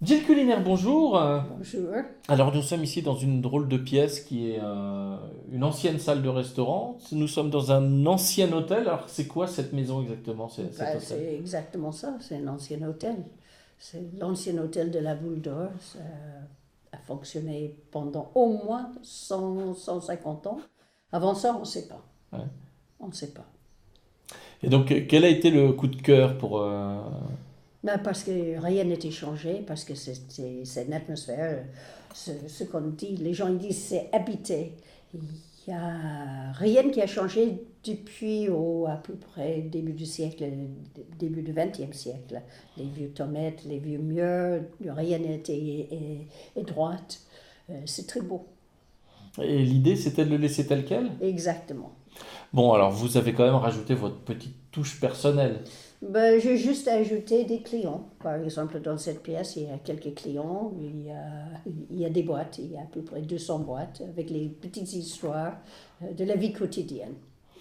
Gilles Culinaire, bonjour. Bonjour. Alors nous sommes ici dans une drôle de pièce qui est une ancienne salle de restaurant. Nous sommes dans un ancien hôtel. Alors c'est quoi cette maison exactement, cet Ben, hôtel? c'est exactement ça, c'est un ancien hôtel. C'est l'ancien hôtel de la Boule d'Or. Ça a fonctionné pendant au moins 150 ans. Avant ça, on ne sait pas. Ouais. On ne sait pas. Et donc quel a été le coup de cœur pour... Ben, parce que rien n'était changé, parce que c'est une atmosphère. Ce qu'on dit, les gens ils disent c'est habité. Il n'y a rien qui a changé depuis à peu près début du siècle, début du XXe siècle. Les vieux tomates, les vieux murs, rien n'était droite. C'est très beau. Et l'idée c'était de le laisser tel quel? Exactement. Bon, alors vous avez quand même rajouté votre petite touche personnelle. Ben, j'ai juste ajouté des clients. Par exemple, dans cette pièce, il y a quelques clients, il y a des boîtes, il y a à peu près 200 boîtes avec les petites histoires de la vie quotidienne,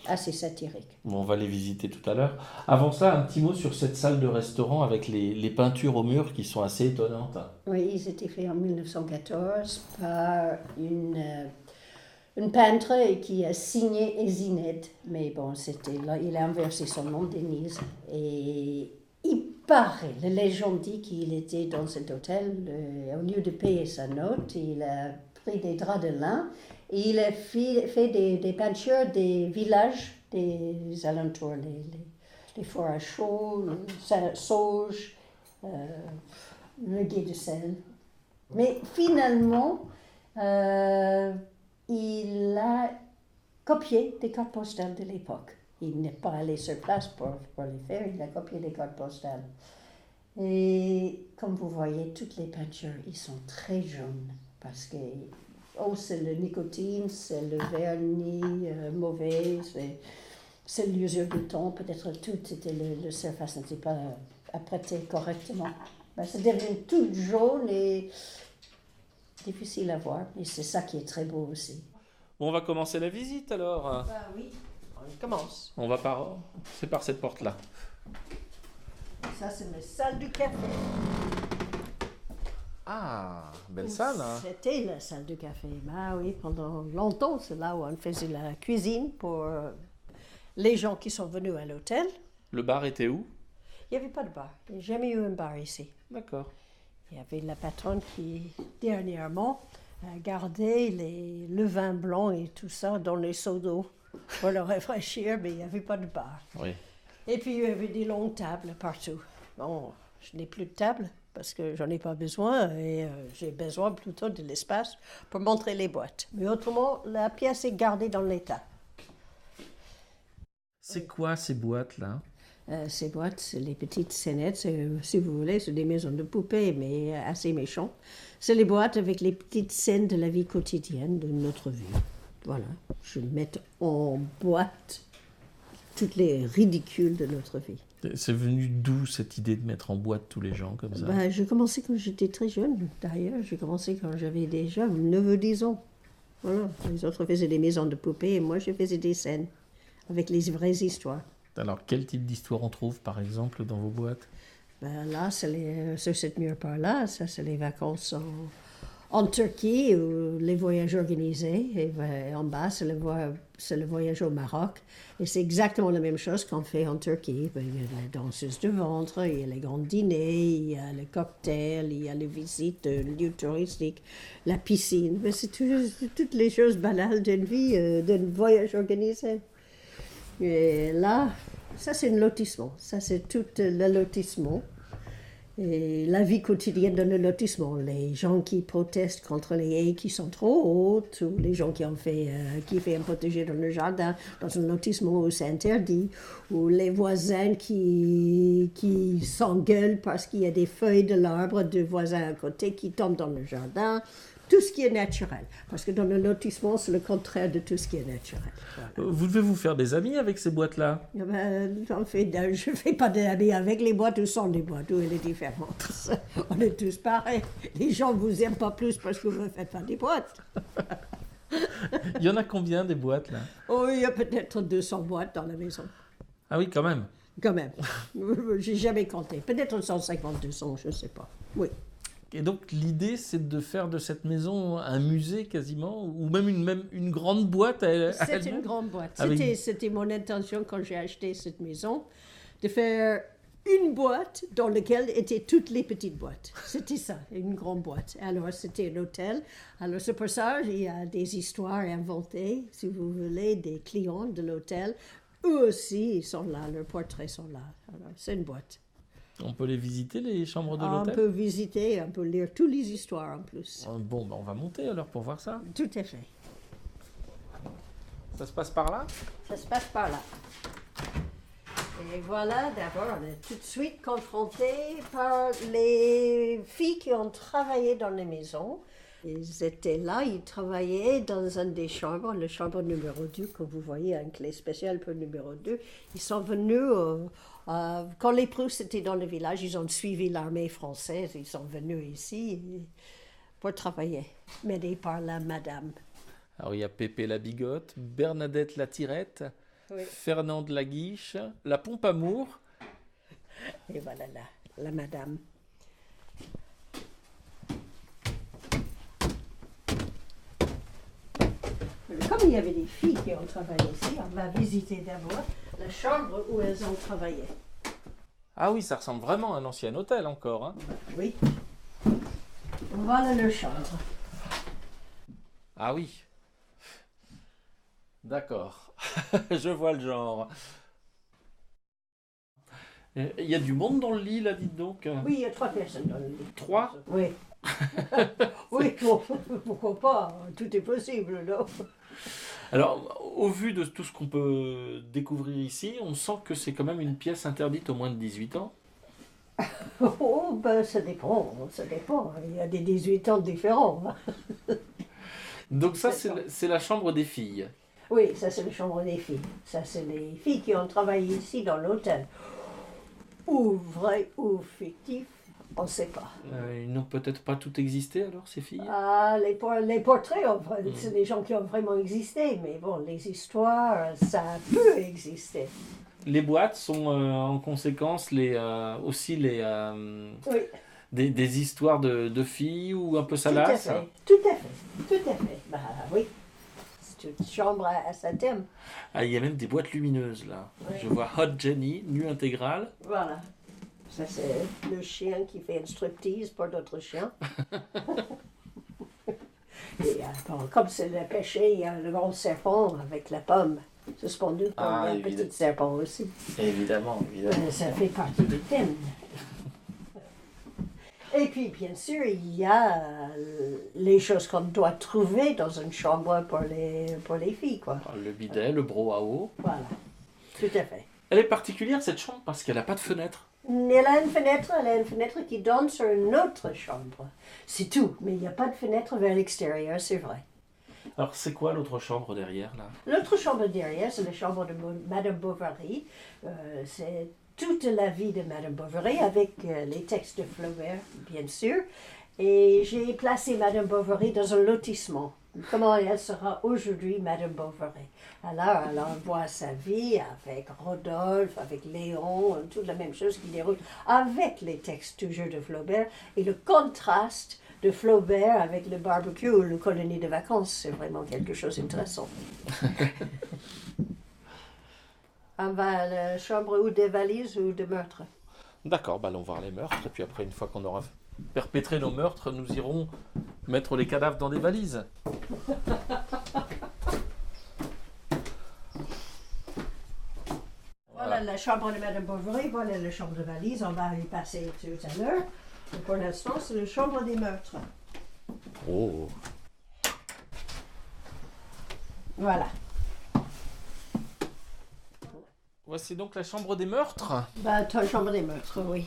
assez satirique. Bon, on va les visiter tout à l'heure. Avant ça, un petit mot sur cette salle de restaurant avec les peintures au mur qui sont assez étonnantes. Oui, ils étaient faits en 1914 par une peintre qui a signé Ezined. Mais bon, c'était là, il a inversé son nom, Denise. Et il paraît, la légende dit qu'il était dans cet hôtel, au lieu de payer sa note, il a pris des draps de lin et il a fait des peintures des villages des alentours, les fours à chaud, Sauge, euh, le Gué de Seine. Mais finalement, euh, il a copié des cartes postales de l'époque. Il n'est pas allé sur place pour les faire, il a copié des cartes postales. Et comme vous voyez, toutes les peintures, ils sont très jaunes parce que c'est le nicotine, c'est le vernis mauvais, c'est l'usure du temps, peut-être tout était le surface n'était pas apprêté correctement. Ben, c'est devenu tout jaune et difficile à voir, et c'est ça qui est très beau aussi. Bon, on va commencer la visite alors. Bah oui, on commence. On va par... C'est par cette porte-là. Ça, c'est ma salle du café. Ah, belle salle, hein. C'était la salle du café. Bah oui, pendant longtemps, c'est là où on faisait la cuisine pour les gens qui sont venus à l'hôtel. Le bar était où? Il n'y avait pas de bar. Il n'y a jamais eu un bar ici. D'accord. Il y avait la patronne qui, dernièrement, a gardé le vin blanc et tout ça dans les seaux d'eau pour le rafraîchir, mais il n'y avait pas de bar. Oui. Et puis, il y avait des longues tables partout. Bon, je n'ai plus de table parce que j'en ai pas besoin et j'ai besoin plutôt de l'espace pour montrer les boîtes. Mais autrement, la pièce est gardée dans l'état. C'est quoi ces boîtes-là? Ces boîtes, c'est les petites scénettes, si vous voulez, c'est des maisons de poupées, mais assez méchants. C'est les boîtes avec les petites scènes de la vie quotidienne, de notre vie. Voilà, je mets en boîte toutes les ridicules de notre vie. C'est venu d'où cette idée de mettre en boîte tous les gens comme ça? Ben, j'ai commencé quand j'étais très jeune, d'ailleurs. J'ai commencé quand j'avais déjà 9 ou 10 ans. Voilà, les autres faisaient des maisons de poupées et moi je faisais des scènes avec les vraies histoires. Alors, quel type d'histoire on trouve par exemple dans vos boîtes? Ben, là, sur cette mur par là, ça c'est les vacances en Turquie ou les voyages organisés. Et en bas, c'est le voyage au Maroc. Et c'est exactement la même chose qu'on fait en Turquie. Ben, il y a la danseuse de ventre, il y a les grands dîners, il y a le cocktail, il y a les visites de lieux touristiques, la piscine. Ben, c'est toutes les choses banales d'une vie, d'un voyage organisé. Et là, ça c'est un lotissement. Ça c'est tout le lotissement. Et la vie quotidienne dans le lotissement. Les gens qui protestent contre les haies qui sont trop hautes, ou les gens qui fait un potager dans le jardin, dans un lotissement où c'est interdit, ou les voisins qui s'engueulent parce qu'il y a des feuilles de l'arbre de voisins à côté qui tombent dans le jardin. Tout ce qui est naturel. Parce que dans le lotissement, c'est le contraire de tout ce qui est naturel. Voilà. Vous devez vous faire des amis avec ces boîtes-là. Eh ben, je ne fais pas d'amis avec les boîtes ou sans les boîtes. Où elle est différente. On est tous pareils. Les gens ne vous aiment pas plus parce que vous ne faites pas des boîtes. Il y en a combien des boîtes là? Oh, il y a peut-être 200 boîtes dans la maison. Ah oui, quand même. Quand même. J'ai jamais compté. Peut-être 150, 200, je ne sais pas. Oui. Et donc l'idée, c'est de faire de cette maison un musée quasiment, ou même une grande boîte à C'est elle-même. une grande boîte. Avec- C'était mon intention quand j'ai acheté cette maison, de faire une boîte dans laquelle étaient toutes les petites boîtes. C'était ça, une grande boîte. Alors c'était un hôtel. Alors c'est pour ça il y a des histoires inventées, si vous voulez, des clients de l'hôtel. Eux aussi, ils sont là, leurs portraits sont là. Alors c'est une boîte. On peut les visiter, les chambres de On l'hôtel? peut visiter, on peut lire toutes les histoires en plus. Bon, on va monter alors pour voir ça. Tout à fait. Ça se passe par là? Ça se passe par là. Et voilà, d'abord, on est tout de suite confronté par les filles qui ont travaillé dans les maisons. Ils étaient là, ils travaillaient dans une des chambres, la chambre numéro 2, que vous voyez, une clé spéciale pour le numéro 2. Ils sont venus, quand les Prousses étaient dans le village, ils ont suivi l'armée française, ils sont venus ici pour travailler, menés par la madame. Alors il y a Pépé la Bigotte, Bernadette la Tirette, Oui. Fernande la Guiche, la Pompe Amour. Et voilà la madame. Comme il y avait des filles qui ont travaillé ici, on va visiter d'abord la chambre où elles ont travaillé. Ah oui, ça ressemble vraiment à un ancien hôtel encore. Hein. Oui. Voilà leur chambre. Ah oui. D'accord. Je vois le genre. Il y a du monde dans le lit, là, dites donc. Oui, il y a 3 personnes dans le lit. 3? Oui. Oui, bon, pourquoi pas? Tout est possible, là. Alors, au vu de tout ce qu'on peut découvrir ici, on sent que c'est quand même une pièce interdite aux moins de 18 ans. Oh, ben, ça dépend, ça dépend. Il y a des 18 ans différents. Hein. Donc ça, c'est la chambre des filles. Oui, ça c'est la chambre des filles. Ça c'est les filles qui ont travaillé ici dans l'hôtel. Ou vrai ou fictif, on ne sait pas. Ils n'ont peut-être pas toutes existé alors, ces filles? Ah, les portraits, c'est des gens qui ont vraiment existé, mais bon, les histoires, ça peut exister. Les boîtes sont en conséquence aussi Oui, des histoires de filles ou un peu tout à salaces. fait, tout à fait, tout à fait. Bah oui, c'est une chambre à sa thème. Ah, il y a même des boîtes lumineuses là. Oui. Je vois Hot Jenny, nue intégrale. Voilà. Ça, c'est le chien qui fait une striptease pour d'autres chiens. Et bon, comme c'est le péché, il y a le grand serpent avec la pomme suspendue pour Ah, le petit serpent aussi. Évidemment, évidemment. Ça fait partie du thème. Et puis, bien sûr, il y a les choses qu'on doit trouver dans une chambre pour les filles, quoi. Le bidet, le brouhaha. Voilà, tout à fait. Elle est particulière cette chambre parce qu'elle n'a pas de fenêtre. Elle a une fenêtre qui donne sur une autre chambre. C'est tout, mais il n'y a pas de fenêtre vers l'extérieur, c'est vrai. Alors c'est quoi l'autre chambre derrière là? L'autre chambre derrière, c'est la chambre de Madame Bovary. C'est toute la vie de Madame Bovary avec les textes de Flaubert, bien sûr. Et j'ai placé Madame Bovary dans un lotissement. Comment elle sera aujourd'hui, Madame Bovary. Alors, on voit sa vie avec Rodolphe, avec Léon, toute la même chose qui déroule avec les textes toujours de Flaubert. Et le contraste de Flaubert avec le barbecue ou la colonie de vacances, c'est vraiment quelque chose d'intéressant. On va à la chambre ou des valises ou de meurtres. D'accord, allons voir les meurtres. Et puis après, une fois qu'on aura perpétré nos meurtres, nous irons mettre les cadavres dans des valises. Voilà la chambre de Madame Bovary, voilà la chambre de valise, on va y passer tout à l'heure. Et pour l'instant, c'est la chambre des meurtres. Oh. Voilà. Voici donc la chambre des meurtres. Bah, la chambre des meurtres, oui.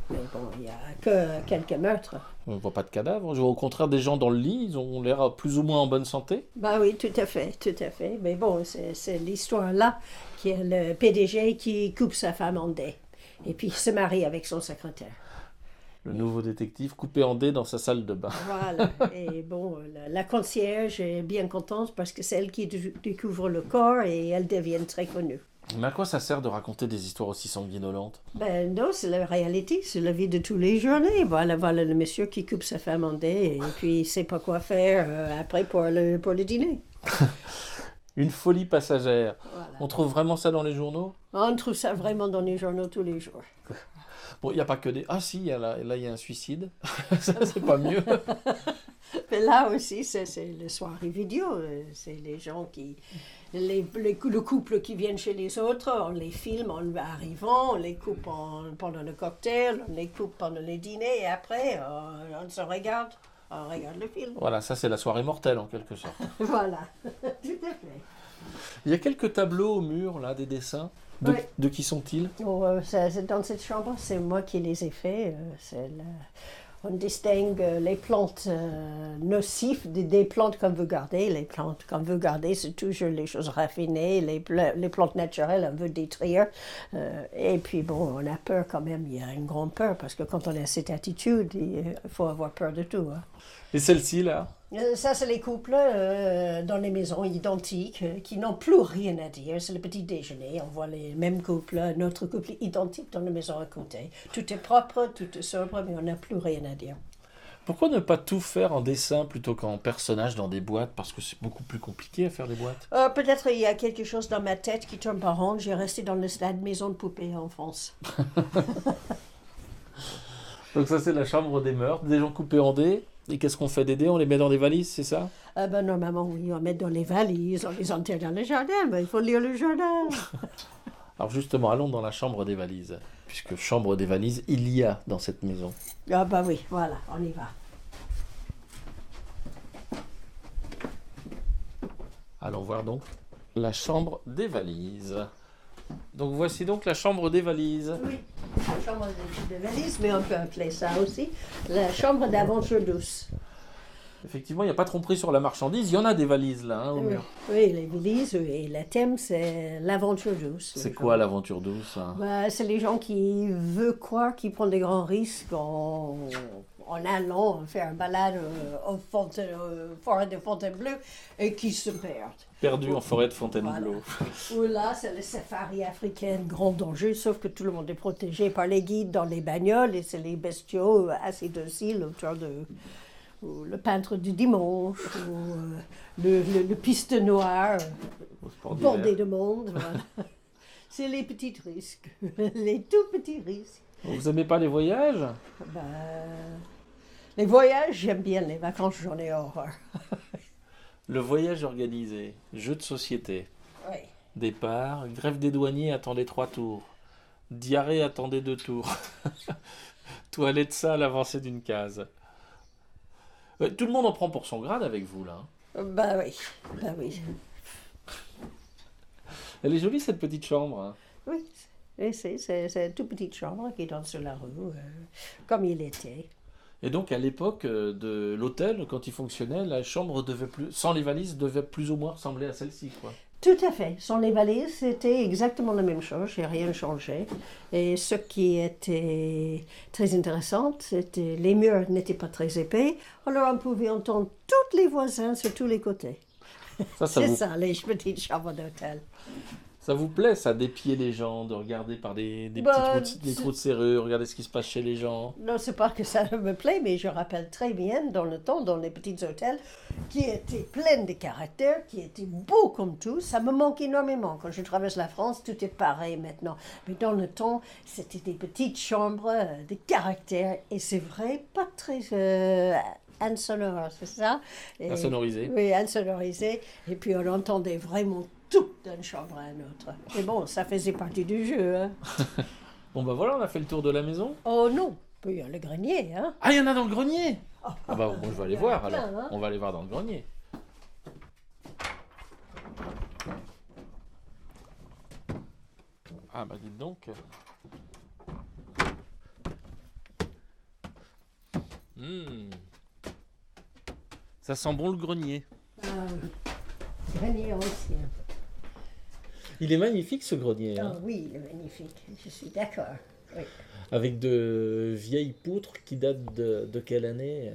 Mais bon, il n'y a que quelques meurtres. On ne voit pas de cadavres. Je vois au contraire des gens dans le lit. Ils ont l'air plus ou moins en bonne santé. Bah oui, tout à fait, tout à fait. Mais bon, c'est l'histoire là qui est le PDG qui coupe sa femme en dés. Et puis il se marie avec son secrétaire. Le nouveau détective coupé en dés dans sa salle de bain. Voilà. Et bon, la concierge est bien contente parce que c'est elle qui découvre le corps et elle devient très connue. Mais à quoi ça sert de raconter des histoires aussi sanguinolentes? Ben non, c'est la réalité, c'est la vie de tous les journées. Voilà le monsieur qui coupe sa femme en deux et puis il ne sait pas quoi faire après pour le dîner. Une folie passagère. Voilà. On trouve vraiment ça dans les journaux? On trouve ça vraiment dans les journaux tous les jours. Bon, il n'y a pas que des... Ah si, là, il y a un suicide. Ça, c'est pas mieux. Mais là aussi, c'est le soirée vidéo. C'est les gens qui... le couple qui viennent chez les autres, on les filme en arrivant, on les coupe pendant le cocktail, on les coupe pendant le dîner et après, on se regarde. On regarde le film. Voilà, ça c'est la soirée mortelle en quelque sorte. Voilà, tout à fait. Il y a quelques tableaux au mur, là, des dessins. Oui. De qui sont-ils? Dans cette chambre, c'est moi qui les ai faits. On distingue les plantes nocives des plantes qu'on veut garder. Les plantes qu'on veut garder, c'est toujours les choses raffinées. Les plantes naturelles, on veut détruire. Et puis, bon, on a peur quand même. Il y a une grande peur parce que quand on a cette attitude, il faut avoir peur de tout. Hein. Et celle-ci, là? Ça, c'est les couples dans les maisons identiques qui n'ont plus rien à dire. C'est le petit déjeuner. On voit les mêmes couples, notre couple identique dans la maison à côté. Tout est propre, tout est sobre, mais on n'a plus rien à dire. Pourquoi ne pas tout faire en dessin plutôt qu'en personnage dans des boîtes? Parce que c'est beaucoup plus compliqué à faire des boîtes. Peut-être il y a quelque chose dans ma tête qui tourne par rond. J'ai resté dans la maison de poupées en France. Donc ça, c'est la chambre des meurtres, des gens coupés en dés. Et qu'est-ce qu'on fait des dés? On les met dans des valises, c'est ça? Normalement, oui, on met dans les valises, on les enterre dans le jardin, mais il faut lire le journal. Alors justement, allons dans la chambre des valises. Puisque chambre des valises, il y a dans cette maison. Ah oui, voilà, on y va. Allons voir donc la chambre des valises. Donc voici donc la chambre des valises. Oui, la chambre des valises, mais on peut appeler ça aussi la chambre d'aventure douce. Effectivement, il n'y a pas de tromperie sur la marchandise. Il y en a des valises là, au mur. Oui, les valises, et le thème, c'est l'aventure douce. C'est quoi l'aventure douce? C'est les gens qui veulent croire, qui prennent des grands risques en allant faire une balade au forêt de Fontainebleau et qui se perdent. Perdu en forêt de Fontainebleau. Voilà. Ou là, c'est le safari africain, grand danger, sauf que tout le monde est protégé par les guides dans les bagnoles et c'est les bestiaux assez dociles autour de... Ou le peintre du dimanche, ou le piste noir, bordé de monde. Voilà. C'est les petits risques, les tout petits risques. Vous n'aimez pas les voyages? Les voyages, j'aime bien. Les vacances, j'en ai horreur. Le voyage organisé, jeu de société. Oui. Départ, grève des douaniers, attendez 3 tours. Diarrhée, attendez 2 tours. Toilette sale, avancée d'une case. Tout le monde en prend pour son grade avec vous, là. Oui. Elle est jolie, cette petite chambre. Hein. Oui, c'est une toute petite chambre qui donne sur la rue, comme il était. Et donc, à l'époque de l'hôtel, quand il fonctionnait, la chambre devait plus, sans les valises, devait plus ou moins ressembler à celle-ci, quoi. Tout à fait. Sans les valises, c'était exactement la même chose. J'ai rien changé. Et ce qui était très intéressant, c'était les murs n'étaient pas très épais. Alors on pouvait entendre tous les voisins sur tous les côtés. C'est ça, les petites chambres d'hôtel. Ça vous plaît, ça, d'épier les gens, de regarder par des petits trous de serrure, regarder ce qui se passe chez les gens? Non, c'est pas que ça me plaît, mais je rappelle très bien dans le temps, dans les petits hôtels, qui étaient pleins de caractère, qui étaient beaux comme tout. Ça me manque énormément. Quand je traverse la France, tout est pareil maintenant. Mais dans le temps, c'était des petites chambres de caractère. Et c'est vrai, pas très... insonore, c'est ça? Insonorisé. Oui, insonorisé. Et puis on entendait vraiment tout d'une chambre à une autre. Mais bon, ça faisait partie du jeu. Hein. Bon, ben voilà, on a fait le tour de la maison. Oh non, il y a le grenier. Hein. Ah, il y en a dans le grenier. Ah bah bon, je vais aller voir alors. Hein. On va aller voir dans le grenier. Ah bah dites donc. Ça sent bon le grenier. Grenier ancien. Il est magnifique ce grenier. Hein. Oh, oui, il est magnifique. Je suis d'accord. Oui. Avec de vieilles poutres qui datent de quelle année?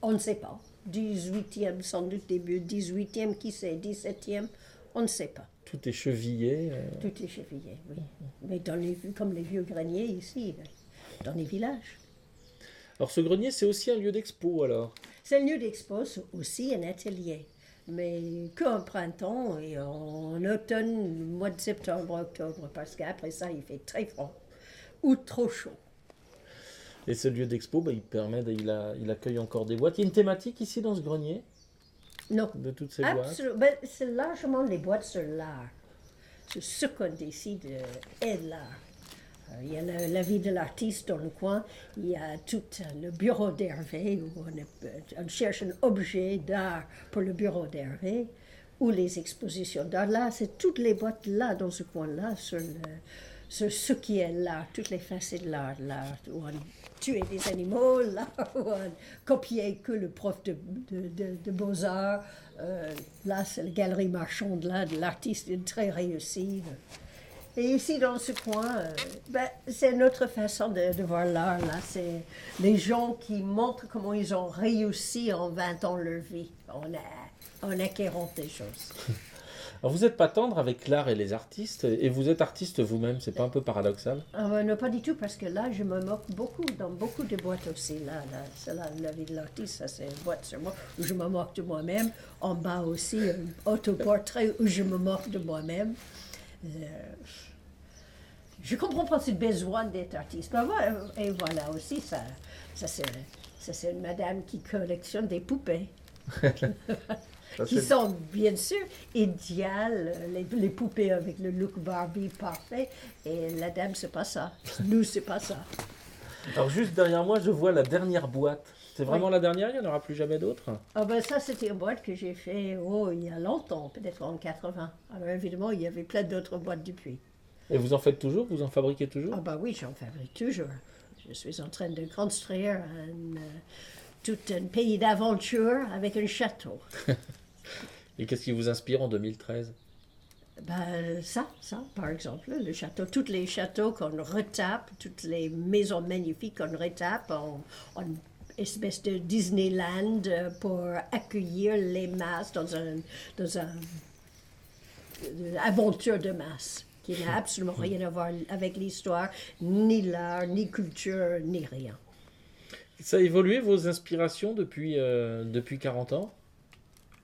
On ne sait pas. 18e, sans doute début 18e, qui sait, 17e, on ne sait pas. Tout est chevillé. Tout est chevillé, oui. Mais comme les vieux greniers ici, dans les villages. Alors ce grenier, c'est aussi un lieu d'expo alors. C'est un lieu d'expo, c'est aussi un atelier. Mais qu'en printemps et en automne, mois de septembre, octobre, parce qu'après ça, il fait très froid ou trop chaud. Et ce lieu d'expo, il accueille encore des boîtes. Il y a une thématique ici dans ce grenier Non, de toutes ces boîtes. absolument. Ben, c'est largement les boîtes sur l'art. C'est ce qu'on décide est de l'art. Il y a la vie de l'artiste dans le coin, il y a tout le bureau d'Hervé, où on cherche un objet d'art pour le bureau d'Hervé, ou les expositions d'art. Là, c'est toutes les boîtes là, dans ce coin-là, sur ce qui est l'art, toutes les facettes de l'art, où on tuait des animaux, là, où on copiait que le prof de beaux-arts. Là, c'est la galerie marchande là, de l'artiste très réussie. Et ici, dans ce coin, c'est notre façon de voir l'art. Là, c'est les gens qui montrent comment ils ont réussi en 20 ans leur vie, en acquérant des choses. Alors vous n'êtes pas tendre avec l'art et les artistes, et vous êtes artiste vous-même, c'est pas un peu paradoxal? Non, pas du tout, parce que là, je me moque beaucoup, dans beaucoup de boîtes aussi. Là, c'est la vie de l'artiste, ça c'est une boîte sur moi, où je me moque de moi-même. En bas aussi, un autoportrait où je me moque de moi-même. Je comprends pas ce besoin d'être artiste. Et voilà aussi, ça c'est une madame qui collectionne des poupées. Qui sont bien sûr idéales, les poupées avec le look Barbie parfait. Et la dame, c'est pas ça. Nous, c'est pas ça. Alors juste derrière moi, je vois la dernière boîte. C'est vraiment la dernière, il n'y en aura plus jamais d'autres? Ça, c'était une boîte que j'ai fait il y a longtemps, peut-être en 80. Alors évidemment, il y avait plein d'autres boîtes depuis. Et vous en faites toujours? Vous en fabriquez toujours? Oui, j'en fabrique toujours. Je suis en train de construire tout un pays d'aventure avec un château. Et qu'est-ce qui vous inspire en 2013? Ça, par exemple, le château, tous les châteaux qu'on retape, toutes les maisons magnifiques qu'on retape en espèce de Disneyland pour accueillir les masses dans une aventure de masse qui n'a absolument rien à voir avec l'histoire, ni l'art, ni culture, ni rien. Ça a évolué vos inspirations depuis 40 ans?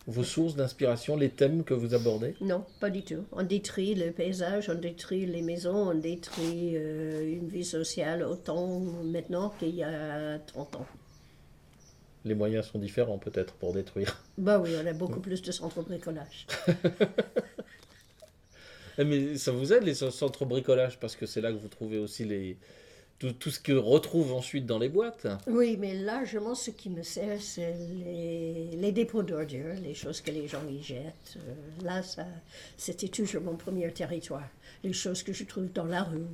Vos sources d'inspiration, les thèmes que vous abordez? Non, pas du tout. On détruit le paysage, on détruit les maisons, on détruit une vie sociale autant maintenant qu'il y a 30 ans. Les moyens sont différents peut-être pour détruire. Oui, on a beaucoup plus de centres bricolage. Mais ça vous aide les centres bricolage parce que c'est là que vous trouvez aussi tout ce que retrouve ensuite dans les boîtes. Oui, mais largement ce qui me sert, c'est les dépôts d'ordures, les choses que les gens y jettent. Là, c'était toujours mon premier territoire. Les choses que je trouve dans la rue.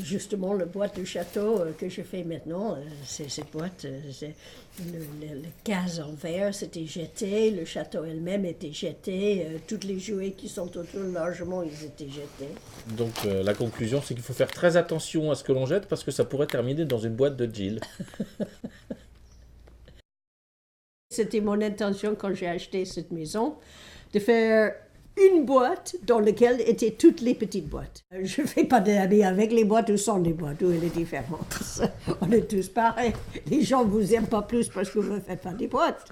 Justement, la boîte de château que je fais maintenant, c'est cette boîte, le case en verre c'était jeté, le château elle-même était jeté, tous les jouets qui sont autour, largement, ils étaient jetés. Donc la conclusion, c'est qu'il faut faire très attention à ce que l'on jette parce que ça pourrait terminer dans une boîte de Jill. C'était mon intention quand j'ai acheté cette maison, de faire une boîte dans laquelle étaient toutes les petites boîtes. Je ne fais pas d'amis avec les boîtes ou sans les boîtes, où elle est différente. On est tous pareils. Les gens ne vous aiment pas plus parce que vous ne faites pas des boîtes.